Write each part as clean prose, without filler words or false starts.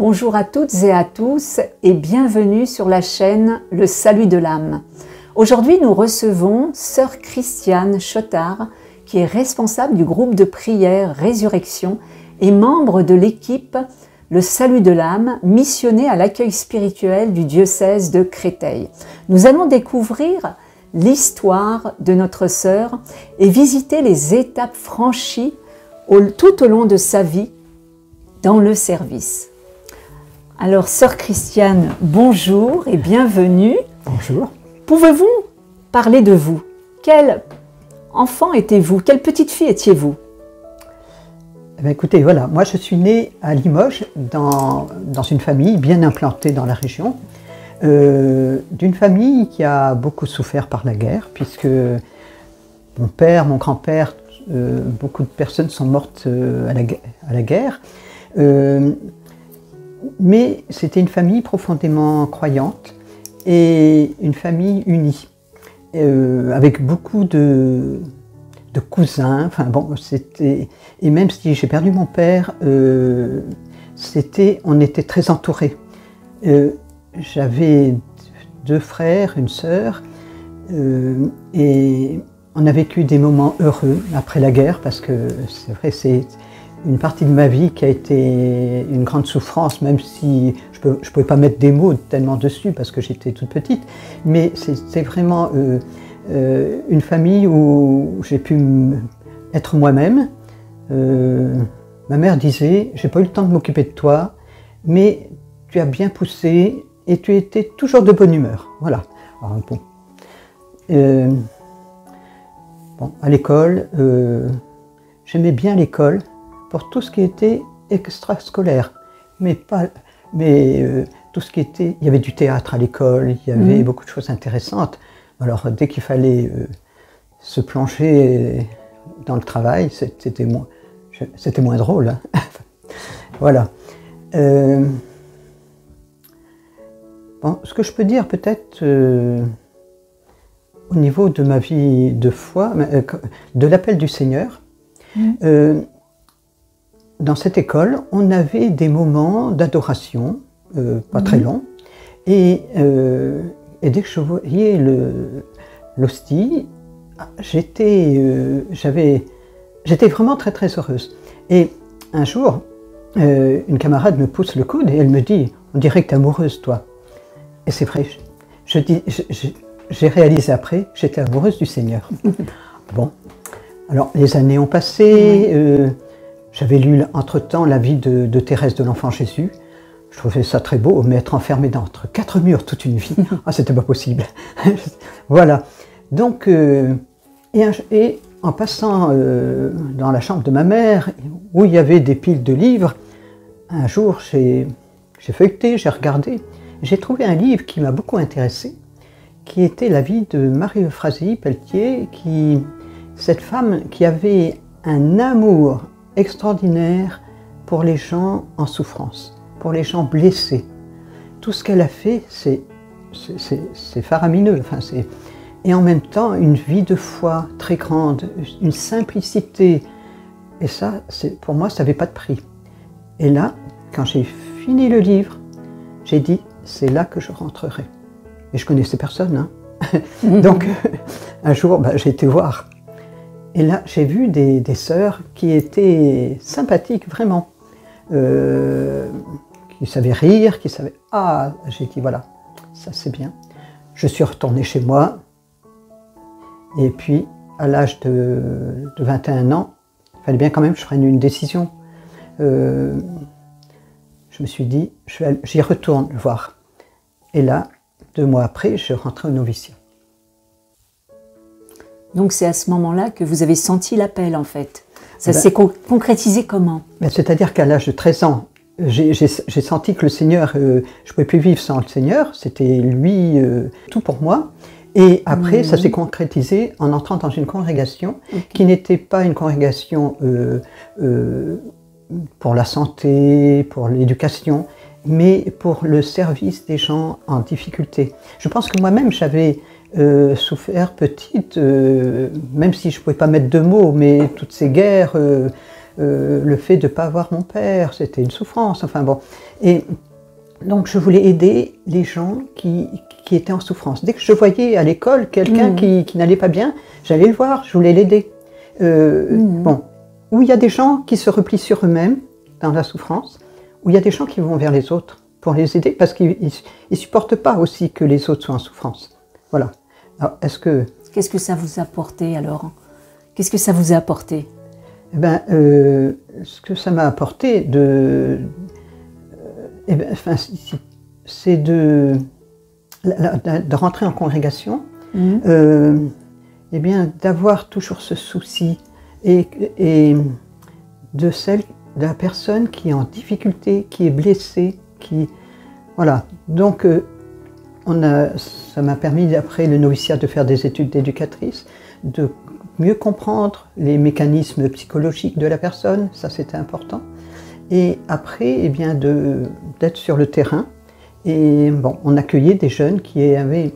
Bonjour à toutes et à tous et bienvenue sur la chaîne Le Salut de l'âme. Aujourd'hui, nous recevons Sœur Christiane Chotard, qui est responsable du groupe de prière Résurrection et membre de l'équipe Le Salut de l'âme, missionnée à l'accueil spirituel du diocèse de Créteil. Nous allons découvrir l'histoire de notre sœur et visiter les étapes franchies tout au long de sa vie dans le service. Alors, Sœur Christiane, bonjour et bienvenue. Bonjour. Pouvez-vous parler de vous? Quel enfant étiez-vous? Quelle petite fille étiez-vous? Eh bien, écoutez, voilà, moi je suis née à Limoges, dans une famille bien implantée dans la région, d'une famille qui a beaucoup souffert par la guerre, puisque mon père, mon grand-père, beaucoup de personnes sont mortes à la guerre. Mais c'était une famille profondément croyante et une famille unie, avec beaucoup de cousins. Enfin bon, c'était, et même si j'ai perdu mon père, on était très entourés. J'avais deux frères, une sœur, et on a vécu des moments heureux après la guerre, parce que c'est vrai, c'est une partie de ma vie qui a été une grande souffrance, même si je ne pouvais pas mettre des mots tellement dessus parce que j'étais toute petite, mais c'est vraiment une famille où j'ai pu être moi-même. Ma mère disait « j'ai pas eu le temps de m'occuper de toi, mais tu as bien poussé et tu étais toujours de bonne humeur ». Voilà. Alors, bon, à l'école, j'aimais bien l'école, pour tout ce qui était extrascolaire, mais tout ce qui était... Il y avait du théâtre à l'école, il y avait beaucoup de choses intéressantes. Alors dès qu'il fallait se plonger dans le travail, c'était moins drôle. Hein. Voilà. Bon, ce que je peux dire peut-être au niveau de ma vie de foi, de l'appel du Seigneur, dans cette école, on avait des moments d'adoration, pas très longs, et dès que je voyais l'hostie, j'étais vraiment très très heureuse. Et un jour, une camarade me pousse le coude et elle me dit « on dirait que tu es amoureuse toi ». Et c'est vrai, j'ai réalisé après, j'étais amoureuse du Seigneur. Bon, alors les années ont passé, j'avais lu entre-temps la vie de Thérèse de l'Enfant Jésus. Je trouvais ça très beau, mais être enfermé entre quatre murs toute une vie, c'était pas possible. Voilà. Donc, et en passant dans la chambre de ma mère, où il y avait des piles de livres, un jour j'ai feuilleté, j'ai regardé, j'ai trouvé un livre qui m'a beaucoup intéressé, qui était la vie de Marie-Euphrasie Pelletier, cette femme qui avait un amour extraordinaire pour les gens en souffrance, pour les gens blessés. Tout ce qu'elle a fait, c'est faramineux. Enfin, et en même temps, une vie de foi très grande, une simplicité. Et ça, pour moi, ça n'avait pas de prix. Et là, quand j'ai fini le livre, j'ai dit, c'est là que je rentrerai. Et je connaissais personne, hein. Donc, un jour, j'ai été voir. Et là, j'ai vu des sœurs qui étaient sympathiques, vraiment, qui savaient rire, qui savaient... Ah, j'ai dit, voilà, ça c'est bien. Je suis retournée chez moi, et puis, à l'âge de 21 ans, il fallait bien quand même que je prenne une décision. Je me suis dit, j'y retourne voir. Et là, 2 mois après, je rentrais au noviciat. Donc c'est à ce moment-là que vous avez senti l'appel en fait. Ça s'est concrétisé comment? C'est-à-dire qu'à l'âge de 13 ans, j'ai senti que le Seigneur, je ne pouvais plus vivre sans le Seigneur, c'était lui, tout pour moi. Et après, ça s'est concrétisé en entrant dans une congrégation qui n'était pas une congrégation pour la santé, pour l'éducation, mais pour le service des gens en difficulté. Je pense que moi-même, j'avais souffert petite, même si je ne pouvais pas mettre de mots, mais toutes ces guerres, le fait de ne pas avoir mon père, c'était une souffrance, enfin bon. Et donc je voulais aider les gens qui étaient en souffrance. Dès que je voyais à l'école quelqu'un qui n'allait pas bien, j'allais le voir, je voulais l'aider. Bon, où il y a des gens qui se replient sur eux-mêmes dans la souffrance, où il y a des gens qui vont vers les autres pour les aider, parce qu'ils ne supportent pas aussi que les autres soient en souffrance. Voilà. Alors, qu'est-ce que ça vous a apporté alors? Qu'est-ce que ça vous a apporté? Eh ben, ce que ça m'a apporté, c'est de rentrer en congrégation, eh bien, d'avoir toujours ce souci et de la personne qui est en difficulté, qui est blessée, voilà. Donc, ça m'a permis, après le noviciat, de faire des études d'éducatrice, de mieux comprendre les mécanismes psychologiques de la personne, ça c'était important. Et après, eh bien, d'être sur le terrain. Et bon, on accueillait des jeunes qui avaient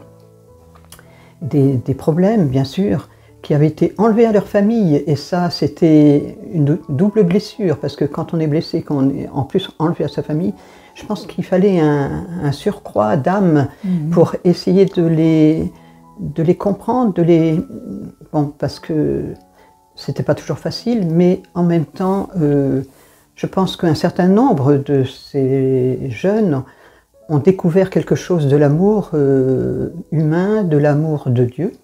des problèmes, bien sûr, qui avaient été enlevés à leur famille. Et ça, c'était une double blessure, parce que quand on est blessé, qu'on est en plus enlevé à sa famille, je pense qu'il fallait un surcroît d'âme pour essayer de les comprendre, bon, parce que c'était pas toujours facile, mais en même temps, je pense qu'un certain nombre de ces jeunes ont découvert quelque chose de l'amour humain, de l'amour de Dieu.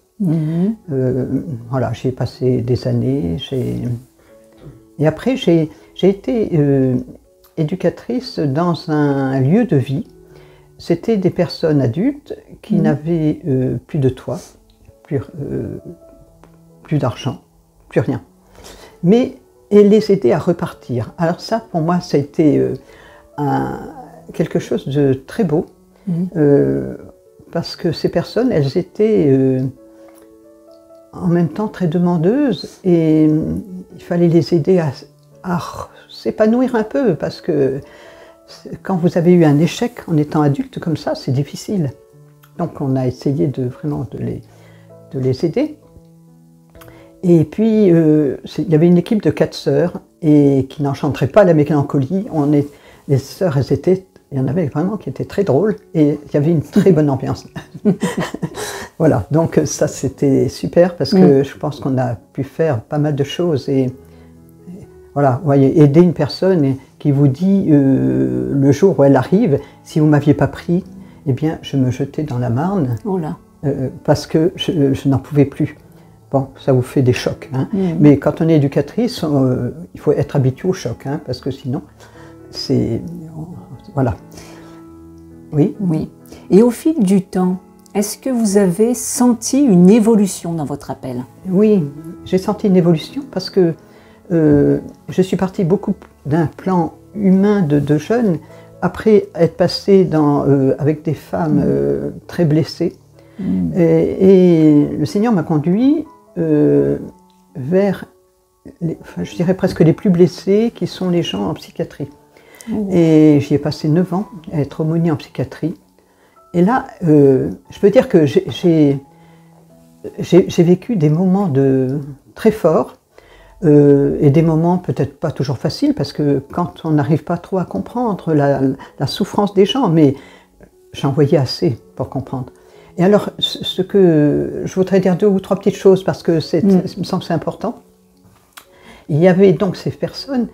Voilà, j'ai passé des années, et après j'ai été éducatrice dans un lieu de vie. C'était des personnes adultes qui n'avaient plus de toit, plus d'argent, plus rien. Mais les aider à repartir. Alors ça, pour moi, ça a été quelque chose de très beau, parce que ces personnes, elles étaient en même temps très demandeuses, et il fallait les aider à s'épanouir un peu, parce que quand vous avez eu un échec en étant adulte comme ça, c'est difficile. Donc on a essayé vraiment de les aider. Et puis il y avait une équipe de 4 sœurs et qui n'enchanteraient pas la mélancolie. Les sœurs, il y en avait vraiment qui étaient très drôles, et il y avait une très bonne ambiance. Voilà, donc ça c'était super, parce que je pense qu'on a pu faire pas mal de choses. Et voilà, voyez, aider une personne qui vous dit le jour où elle arrive, si vous ne m'aviez pas pris, eh bien je me jetais dans la Marne, parce que je n'en pouvais plus. Bon, ça vous fait des chocs, hein. Mais quand on est éducatrice, il faut être habitué au choc, hein, parce que sinon, c'est... Voilà. Oui. Oui. Et au fil du temps, est-ce que vous avez senti une évolution dans votre appel? Oui, j'ai senti une évolution, parce que je suis partie beaucoup d'un plan humain de jeunes, après être passée avec des femmes très blessées. Et le Seigneur m'a conduit vers, je dirais presque les plus blessés, qui sont les gens en psychiatrie. Et j'y ai passé 9 ans à être aumônier en psychiatrie. Et là, je peux dire que j'ai vécu des moments très forts, et des moments peut-être pas toujours faciles, parce que quand on n'arrive pas trop à comprendre la souffrance des gens, mais j'en voyais assez pour comprendre. Et alors, ce que je voudrais dire 2 ou 3 petites choses, parce que il me semble que c'est important. Il y avait donc ces personnes,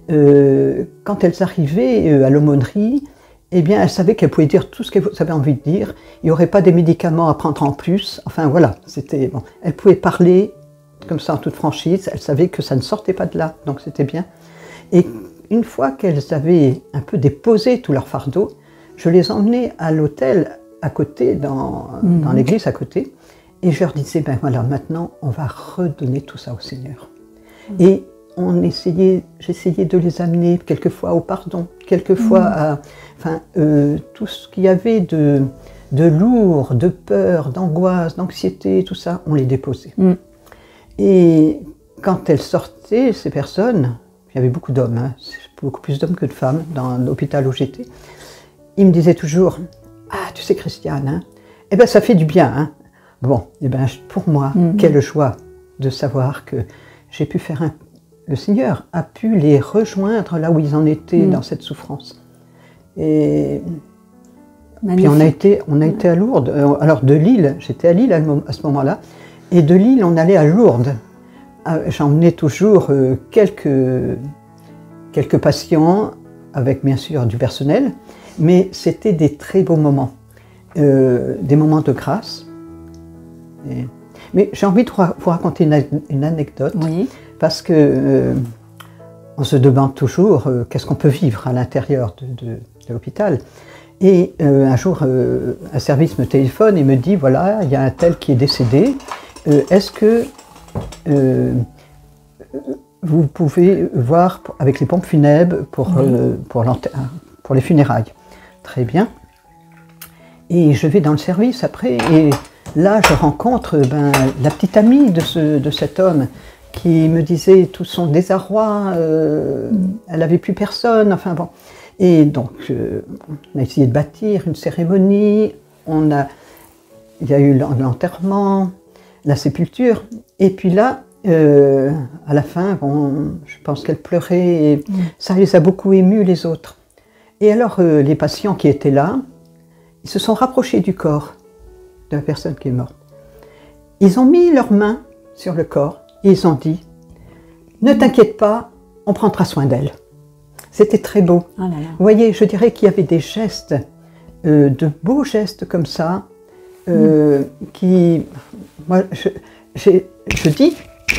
quand elles arrivaient à l'aumônerie, eh bien, elles savaient qu'elles pouvaient dire tout ce qu'elles avaient envie de dire. Il n'y aurait pas des médicaments à prendre en plus. Enfin, voilà, c'était bon. Elles pouvaient parler comme ça en toute franchise. Elles savaient que ça ne sortait pas de là, donc c'était bien. Et une fois qu'elles avaient un peu déposé tout leur fardeau, je les emmenais à l'hôtel à côté, dans l'église à côté, et je leur disais, ben voilà, maintenant on va redonner tout ça au Seigneur. Et j'essayais de les amener quelquefois au pardon, quelquefois à tout ce qu'il y avait de lourd, de peur, d'angoisse, d'anxiété, tout ça, on les déposait. Et quand elles sortaient, ces personnes, il y avait beaucoup d'hommes, hein, beaucoup plus d'hommes que de femmes dans l'hôpital où j'étais, ils me disaient toujours, ah, tu sais Christiane, hein, eh ben ça fait du bien, hein. Bon, eh ben pour moi, quelle joie de savoir que j'ai pu faire le Seigneur a pu les rejoindre là où ils en étaient dans cette souffrance. Et puis on a été à Lourdes. Alors de Lille, j'étais à Lille à ce moment-là, et de Lille on allait à Lourdes. J'emmenais toujours quelques patients, avec bien sûr du personnel, mais c'était des très beaux moments, des moments de grâce. Mais j'ai envie de vous raconter une anecdote, oui. Parce que on se demande toujours qu'est-ce qu'on peut vivre à l'intérieur de l'hôpital. Et un jour, un service me téléphone et me dit, voilà, il y a un tel qui est décédé, est-ce que vous pouvez voir avec les pompes funèbres pour les funérailles? Très bien. Et je vais dans le service après, et là je rencontre la petite amie de cet homme qui me disait tout son désarroi, elle n'avait plus personne, enfin bon. Et donc on a essayé de bâtir une cérémonie, il y a eu l'enterrement, la sépulture, et puis là, à la fin, je pense qu'elle pleurait, et ça les a beaucoup émus les autres. Et alors les patients qui étaient là, ils se sont rapprochés du corps de la personne qui est morte. Ils ont mis leurs mains sur le corps et ils ont dit « Ne t'inquiète pas, on prendra soin d'elle ». C'était très beau. Oh là là. Vous voyez, je dirais qu'il y avait des gestes, de beaux gestes comme ça, qui... Moi, je dis,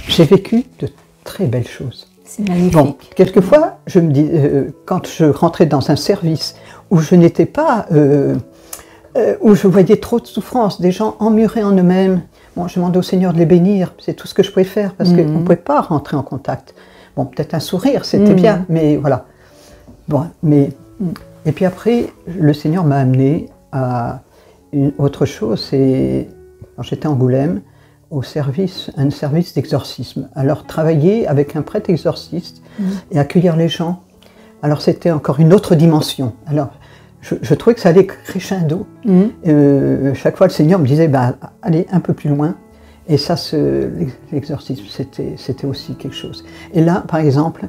j'ai vécu de très belles choses. C'est magnifique. Bon, quelquefois, je me dis, quand je rentrais dans un service où je n'étais pas... où je voyais trop de souffrance, des gens emmurés en eux-mêmes. Bon, je demandais au Seigneur de les bénir, c'est tout ce que je pouvais faire, parce qu'on ne pouvait pas rentrer en contact. Bon, peut-être un sourire, c'était bien, mais voilà. Bon, mais... Et puis après, le Seigneur m'a amené à une autre chose, c'est quand j'étais à Angoulême, un service d'exorcisme. Alors, travailler avec un prêtre exorciste et accueillir les gens, alors c'était encore une autre dimension. Alors, je trouvais que ça allait crescendo. Chaque fois, le Seigneur me disait, allez un peu plus loin. Et ça, l'exorcisme, c'était aussi quelque chose. Et là, par exemple,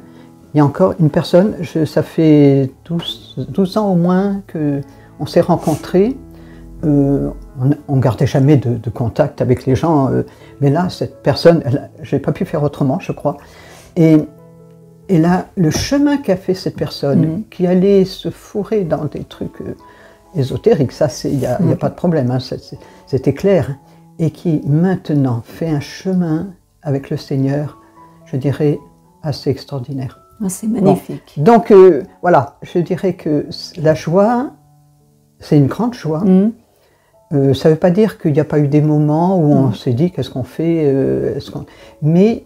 il y a encore une personne, ça fait 12 ans au moins qu'on s'est rencontrés. On ne gardait jamais de contact avec les gens. Mais là, cette personne, je n'ai pas pu faire autrement, je crois. Et là, le chemin qu'a fait cette personne, qui allait se fourrer dans des trucs ésotériques, ça, il n'y a pas de problème, hein, c'était clair, et qui maintenant fait un chemin avec le Seigneur, je dirais, assez extraordinaire. Oh, c'est magnifique. Bon. Donc, voilà, je dirais que la joie, c'est une grande joie. Ça ne veut pas dire qu'il n'y a pas eu des moments où on s'est dit, qu'est-ce qu'on fait, mais...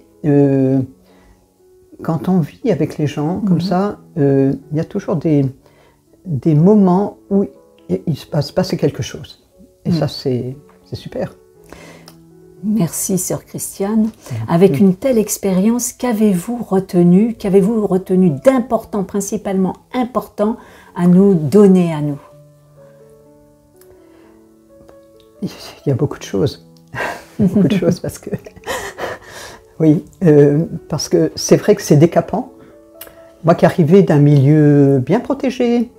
quand on vit avec les gens comme ça, il y a toujours des moments où il se passe quelque chose. Et ça, c'est super. Merci, sœur Christiane. Avec une telle expérience, qu'avez-vous retenu d'important, principalement important, à nous donner à nous? Il y a beaucoup de choses. Beaucoup de choses parce que... Oui, parce que c'est vrai que c'est décapant. Moi qui arrivais d'un milieu bien protégé,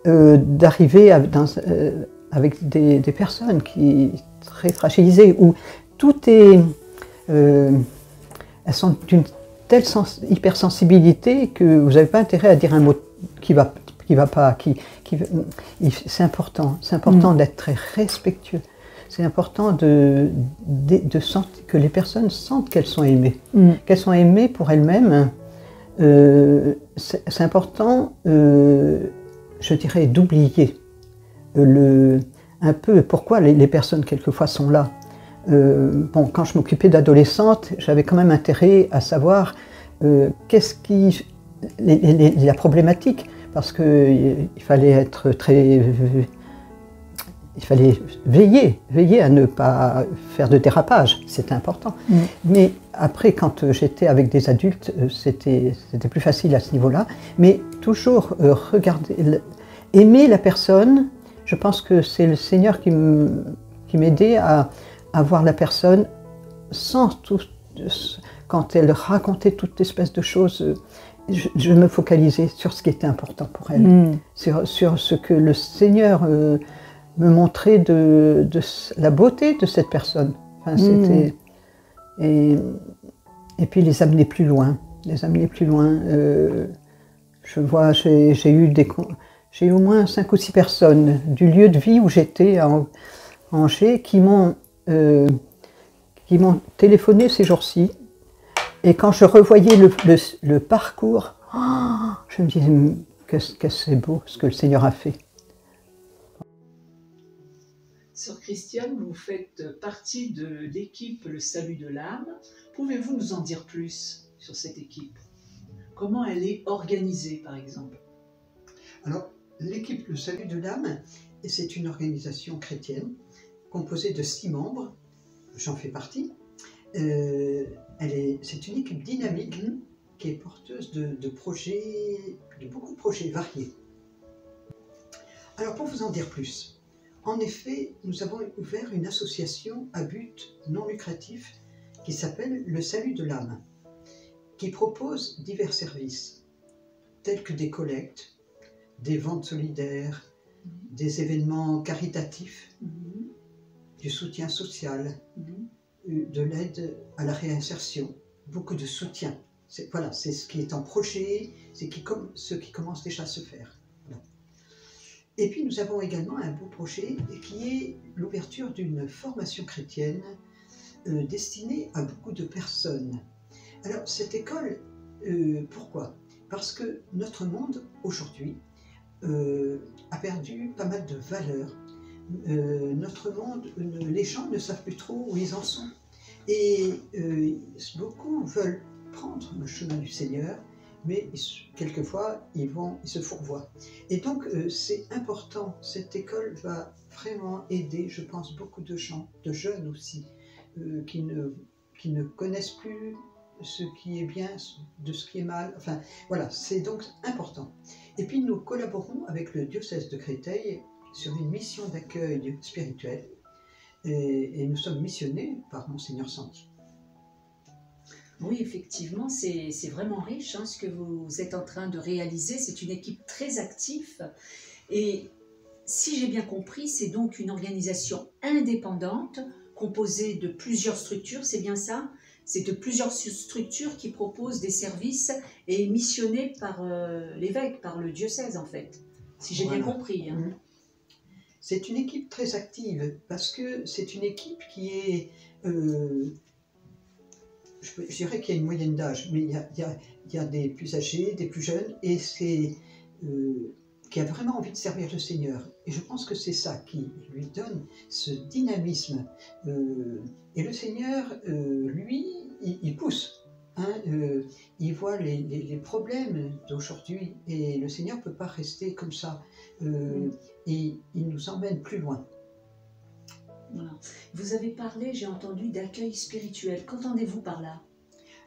d'arriver avec des personnes très fragilisées, où tout est... elles sont d'une telle hypersensibilité que vous n'avez pas intérêt à dire un mot qui va pas. C'est important d'être très respectueux. C'est important que les personnes sentent qu'elles sont aimées, qu'elles sont aimées pour elles-mêmes. C'est important, je dirais, d'oublier un peu pourquoi les personnes quelquefois sont là. Bon, quand je m'occupais d'adolescentes, j'avais quand même intérêt à savoir qu'est-ce qui la problématique, parce qu'il fallait être très... Il fallait veiller à ne pas faire de dérapage, c'était important. Mais après, quand j'étais avec des adultes, c'était plus facile à ce niveau-là. Mais toujours regarder, aimer la personne, je pense que c'est le Seigneur qui m'aidait à voir la personne sans quand elle racontait toute espèce de choses, je me focalisais sur ce qui était important pour elle, sur ce que le Seigneur me montrait de la beauté de cette personne. Enfin, et puis les amener plus loin, je vois, j'ai eu au moins 5 ou 6 personnes du lieu de vie où j'étais à Angers qui m'ont téléphoné ces jours-ci. Et quand je revoyais le parcours, je me disais que c'est beau ce que le Seigneur a fait. Sœur Christiane, vous faites partie de l'équipe Le Salut de l'âme. Pouvez-vous nous en dire plus sur cette équipe? Comment elle est organisée, par exemple? Alors, l'équipe Le Salut de l'âme, c'est une organisation chrétienne composée de 6 membres. J'en fais partie. C'est une équipe dynamique qui est porteuse de projets, de beaucoup de projets variés. Alors, pour vous en dire plus, en effet, nous avons ouvert une association à but non lucratif qui s'appelle Le Salut de l'âme, qui propose divers services, tels que des collectes, des ventes solidaires, des événements caritatifs, du soutien social, de l'aide à la réinsertion, beaucoup de soutien. Voilà, c'est ce qui est en projet, c'est ce qui commence déjà à se faire. Voilà. Et puis nous avons également un beau projet qui est l'ouverture d'une formation chrétienne destinée à beaucoup de personnes. Alors cette école, pourquoi? Parce que notre monde aujourd'hui a perdu pas mal de valeurs. Notre monde, les gens ne savent plus trop où ils en sont. Et beaucoup veulent prendre le chemin du Seigneur, mais quelquefois ils se fourvoient. Et donc c'est important, cette école va vraiment aider, je pense, beaucoup de gens, de jeunes aussi, qui ne connaissent plus ce qui est bien de ce qui est mal. Enfin voilà, c'est donc important. Et puis nous collaborons avec le diocèse de Créteil sur une mission d'accueil spirituel et nous sommes missionnés par Monseigneur Santi. Oui, effectivement, c'est vraiment riche ce que vous êtes en train de réaliser. C'est une équipe très active et si j'ai bien compris, c'est donc une organisation indépendante composée de plusieurs structures, c'est bien ça? C'est de plusieurs structures qui proposent des services et missionnées par l'évêque, par le diocèse en fait, si j'ai bien compris. C'est une équipe très active parce que c'est une équipe qui est, je dirais qu'il y a une moyenne d'âge, mais il y a des plus âgés, des plus jeunes, et c'est qui a vraiment envie de servir le Seigneur. Et je pense que c'est ça qui lui donne ce dynamisme. Et le Seigneur, lui, il pousse. Il voit les problèmes d'aujourd'hui et le Seigneur ne peut pas rester comme ça. Et il nous emmène plus loin. Voilà. Vous avez parlé, j'ai entendu, d'accueil spirituel. Qu'entendez-vous par là?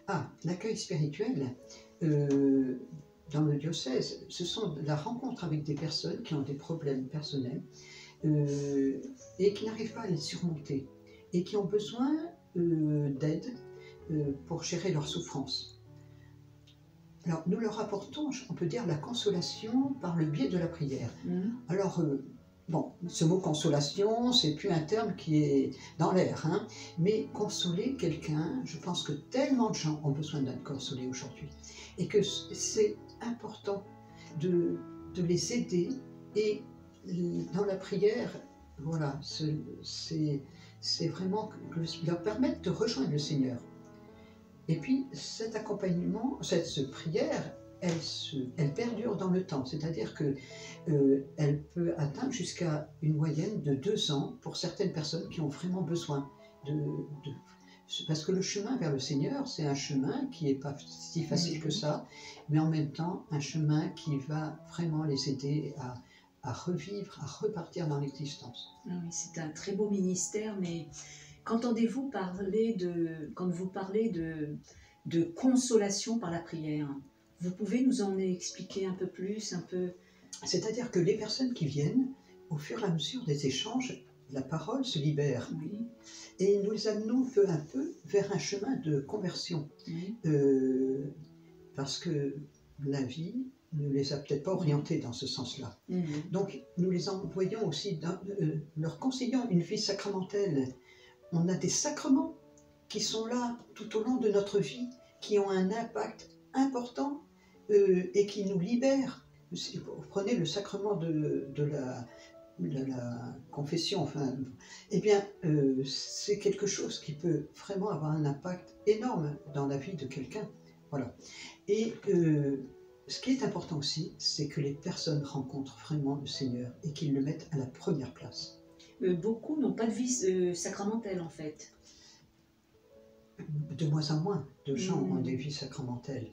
Ah, l'accueil spirituel, dans le diocèse, ce sont la rencontre avec des personnes qui ont des problèmes personnels et qui n'arrivent pas à les surmonter et qui ont besoin d'aide pour gérer leur souffrance. Alors, nous leur apportons, on peut dire, la consolation par le biais de la prière. Alors, bon, ce mot consolation, c'est plus un terme qui est dans l'air, mais consoler quelqu'un, je pense que tellement de gens ont besoin d'être consolés aujourd'hui, et que c'est important de les aider, et dans la prière, voilà, c'est vraiment leur permettre de rejoindre le Seigneur. Et puis cet accompagnement, cette prière, elle perdure dans le temps, c'est-à-dire qu'elle peut atteindre jusqu'à une moyenne de 2 ans pour certaines personnes qui ont vraiment besoin parce que le chemin vers le Seigneur, c'est un chemin qui n'est pas si facile que ça, mais en même temps un chemin qui va vraiment les aider à revivre, à repartir dans l'existence. Oui, c'est un très beau ministère, mais qu'entendez-vous quand vous parlez de consolation par la prière? Vous pouvez nous en expliquer un peu plus, un peu? C'est-à-dire que les personnes qui viennent, au fur et à mesure des échanges, la parole se libère. Oui. Et nous les amenons peu à peu vers un chemin de conversion. Oui. Parce que la vie ne les a peut-être pas orientés dans ce sens-là. Donc nous les envoyons aussi, leur conseillons une vie sacramentelle. On a des sacrements qui sont là tout au long de notre vie, qui ont un impact important et qui nous libèrent. Vous prenez le sacrement de la confession, enfin, eh bien, c'est quelque chose qui peut vraiment avoir un impact énorme dans la vie de quelqu'un. Voilà. Et ce qui est important aussi, c'est que les personnes rencontrent vraiment le Seigneur et qu'ils le mettent à la première place. Beaucoup n'ont pas de vie sacramentelle en fait. De moins en moins de gens ont des vies sacramentelles.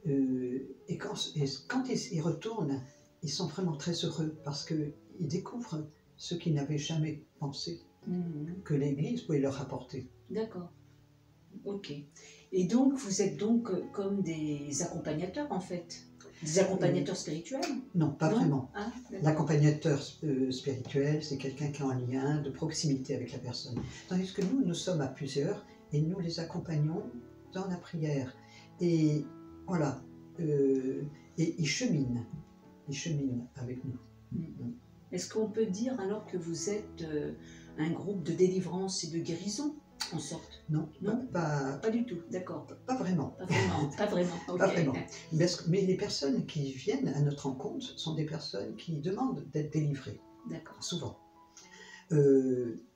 Et quand ils y retournent, ils sont vraiment très heureux parce qu'ils découvrent ce qu'ils n'avaient jamais pensé que l'Église pouvait leur apporter. D'accord. Ok. Et donc, vous êtes donc comme des accompagnateurs en fait? Des accompagnateurs spirituels? Non, pas vraiment. Ah, l'accompagnateur spirituel, c'est quelqu'un qui a un lien de proximité avec la personne. Tandis que nous sommes à plusieurs et nous les accompagnons dans la prière. Et voilà, et ils cheminent avec nous. Est-ce qu'on peut dire alors que vous êtes un groupe de délivrance et de guérison, en sorte? Non, pas du tout, d'accord. Pas vraiment. Pas vraiment, pas vraiment. Okay. Pas vraiment. Mais les personnes qui viennent à notre rencontre sont des personnes qui demandent d'être délivrées. D'accord. Souvent.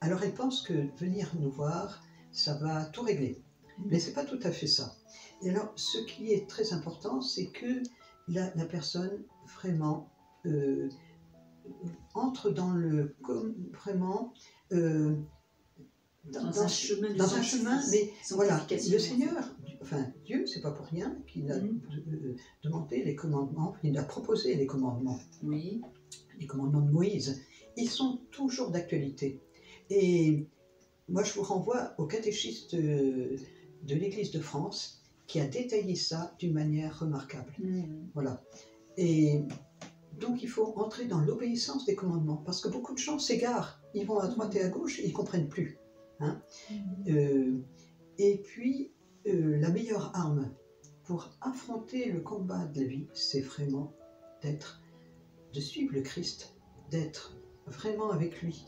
Alors elles pensent que venir nous voir, ça va tout régler. Mais c'est pas tout à fait ça. Et alors, ce qui est très important, c'est que la personne vraiment entre dans le vraiment dans un chemin, mais voilà, le Seigneur, enfin Dieu, c'est pas pour rien qu'il a demandé les commandements, il a proposé les commandements. Oui. Les commandements de Moïse, ils sont toujours d'actualité. Et moi, je vous renvoie au catéchisme de l'Église de France, qui a détaillé ça d'une manière remarquable. Voilà. Et donc, il faut entrer dans l'obéissance des commandements, parce que beaucoup de gens s'égarent. Ils vont à droite et à gauche et ils ne comprennent plus. Hein. Et puis, la meilleure arme pour affronter le combat de la vie, c'est vraiment de suivre le Christ, d'être vraiment avec lui.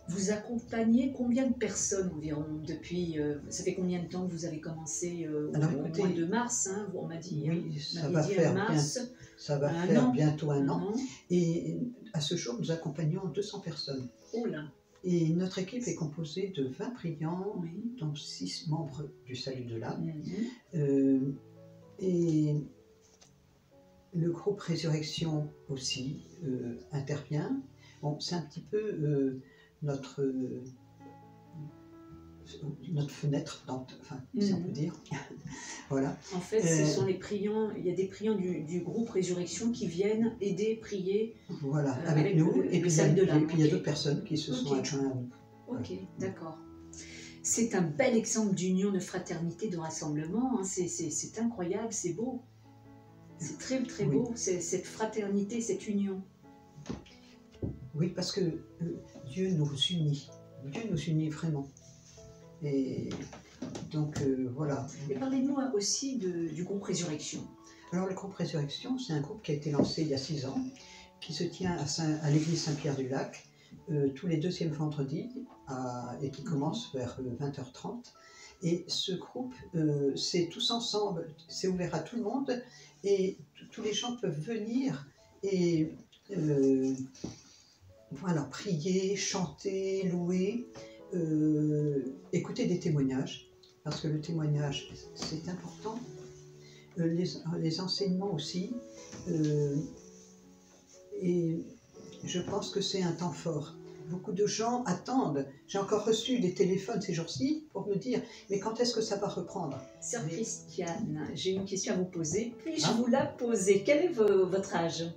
Vous accompagnez combien de personnes environ depuis, ça fait combien de temps que vous avez commencé au mois de mars, hein, on m'a dit. Oui, ça va faire bientôt un an. Et à ce jour, nous accompagnons 200 personnes. Oh là. Et notre équipe est composée de 20 priants, dont 6 membres du Salut de l'âme. Et le groupe Résurrection aussi intervient. Bon, c'est un petit peu notre fenêtre, enfin, si on peut dire. Voilà. En fait, ce sont les priants, il y a des priants du groupe Résurrection qui viennent aider, prier. Voilà, avec nous, et puis il y a d'autres personnes qui se sont adjoints à nous. Ok, d'accord. C'est un bel exemple d'union, de fraternité, de rassemblement. Hein. C'est incroyable, c'est beau. C'est très très beau, cette fraternité, cette union. Oui, parce que Dieu nous unit. Dieu nous unit vraiment. Et donc voilà. Et parlez-nous aussi du groupe Résurrection. Alors le groupe Résurrection, c'est un groupe qui a été lancé il y a 6 ans, qui se tient à l'église Saint-Pierre-du-Lac, tous les 2e vendredis, et qui commence vers 20h30. Et ce groupe, c'est tous ensemble, c'est ouvert à tout le monde, et tous les gens peuvent venir et voilà, prier, chanter, louer, écouter des témoignages, parce que le témoignage, c'est important, les enseignements aussi, et je pense que c'est un temps fort. Beaucoup de gens attendent. J'ai encore reçu des téléphones ces jours-ci pour me dire « mais quand est-ce que ça va reprendre ?» Sœur Christiane, j'ai une question à vous poser. Puis-je vous la poser? Quel est votre âge?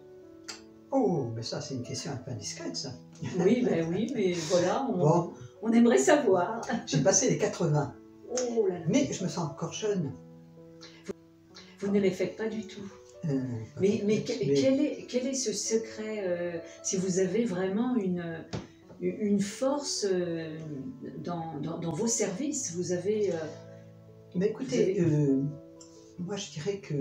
Oh, mais ça c'est une question un peu indiscrète ça. Oui, mais voilà, on aimerait savoir. J'ai passé les 80. Oh là là. Mais je me sens encore jeune. Vous ne les faites pas du tout. Quel est ce secret, si vous avez vraiment une force dans vos services, vous avez... Mais écoutez, moi je dirais que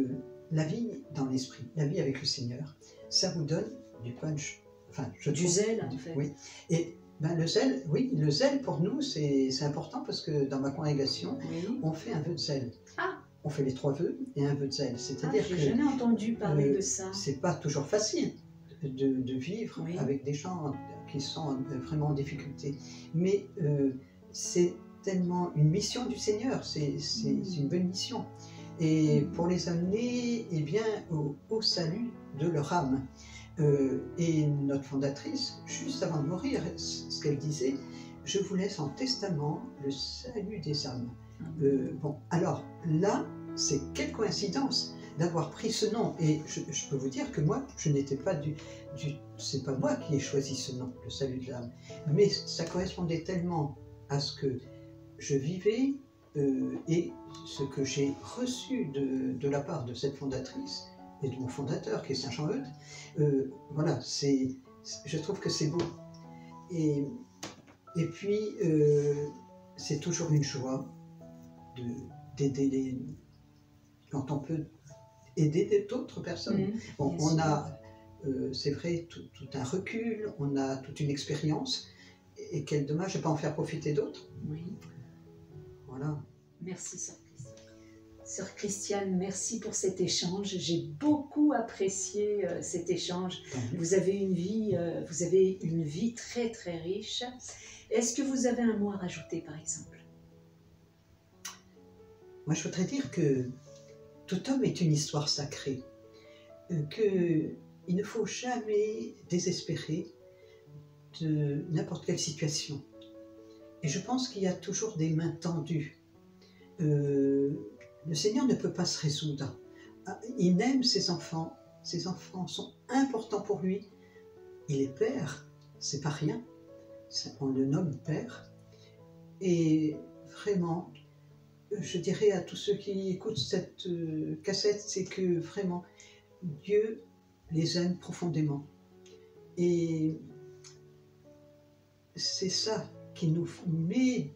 la vie dans l'esprit, la vie avec le Seigneur, ça vous donne du punch. Enfin, du zèle, en fait. Oui. Et ben, le zèle, oui, le zèle pour nous, c'est important parce que dans ma congrégation, Oui. on fait un vœu de zèle. Ah, On fait les 3 vœux et un vœu de zèle. C'est-à-dire j'ai que jamais entendu parler de ça. c'est pas toujours facile de vivre Oui. avec des gens qui sont vraiment en difficulté. Mais c'est tellement une mission du Seigneur, c'est une bonne mission. Et pour les amener eh bien, au salut de leur âme. Et notre fondatrice, juste avant de mourir, ce qu'elle disait, je vous laisse en testament le salut des âmes. Bon, alors là, c'est quelle coïncidence d'avoir pris ce nom. Et je peux vous dire que moi, je n'étais pas c'est pas moi qui ai choisi ce nom, le salut de l'âme. Mais ça correspondait tellement à ce que je vivais et ce que j'ai reçu de la part de cette fondatrice et de mon fondateur qui est Saint Jean Eudes. Voilà, je trouve que c'est beau. Et puis, c'est toujours une joie d'aider quand on peut aider d'autres personnes. Bon, on a, c'est vrai, tout un recul, on a toute une expérience, et quel dommage de ne pas en faire profiter d'autres. Oui. Voilà. Merci, Sœur Christiane. Sœur Christiane, merci pour cet échange. J'ai beaucoup apprécié cet échange. Vous avez une vie très très riche. Est-ce que vous avez un mot à rajouter, par exemple? Moi, je voudrais dire que tout homme est une histoire sacrée, qu'il ne faut jamais désespérer de n'importe quelle situation. Et je pense qu'il y a toujours des mains tendues. Le Seigneur ne peut pas se résoudre. Il aime ses enfants sont importants pour lui. Il est père, c'est pas rien, on le nomme père. Et vraiment, je dirais à tous ceux qui écoutent cette cassette, c'est que vraiment, Dieu les aime profondément. Et c'est ça qui nous met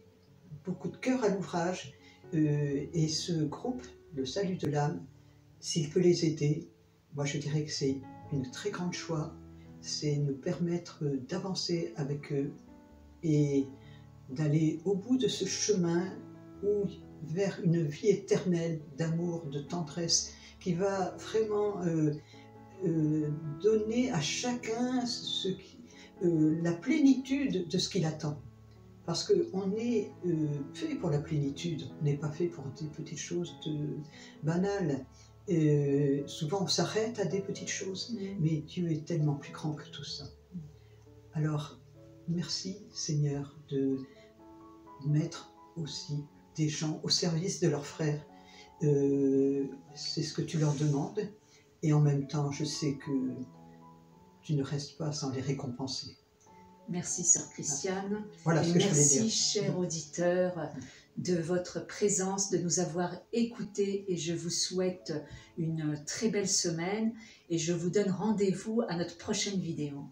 beaucoup de cœur à l'ouvrage. Et ce groupe, le Salut de l'âme, s'il peut les aider, moi je dirais que c'est une très grande joie, c'est nous permettre d'avancer avec eux et d'aller au bout de ce chemin vers une vie éternelle d'amour, de tendresse, qui va vraiment donner à chacun la plénitude de ce qu'il attend. Parce qu'on est fait pour la plénitude, on n'est pas fait pour des petites choses banales. Souvent on s'arrête à des petites choses, mais Dieu est tellement plus grand que tout ça. Alors, merci Seigneur de mettre aussi des gens au service de leurs frères. C'est ce que tu leur demandes, et en même temps je sais que tu ne restes pas sans les récompenser. Merci, Sœur Christiane. Voilà ce que je voulais dire. Merci, chers auditeurs, de votre présence, de nous avoir écoutés, et je vous souhaite une très belle semaine et je vous donne rendez-vous à notre prochaine vidéo.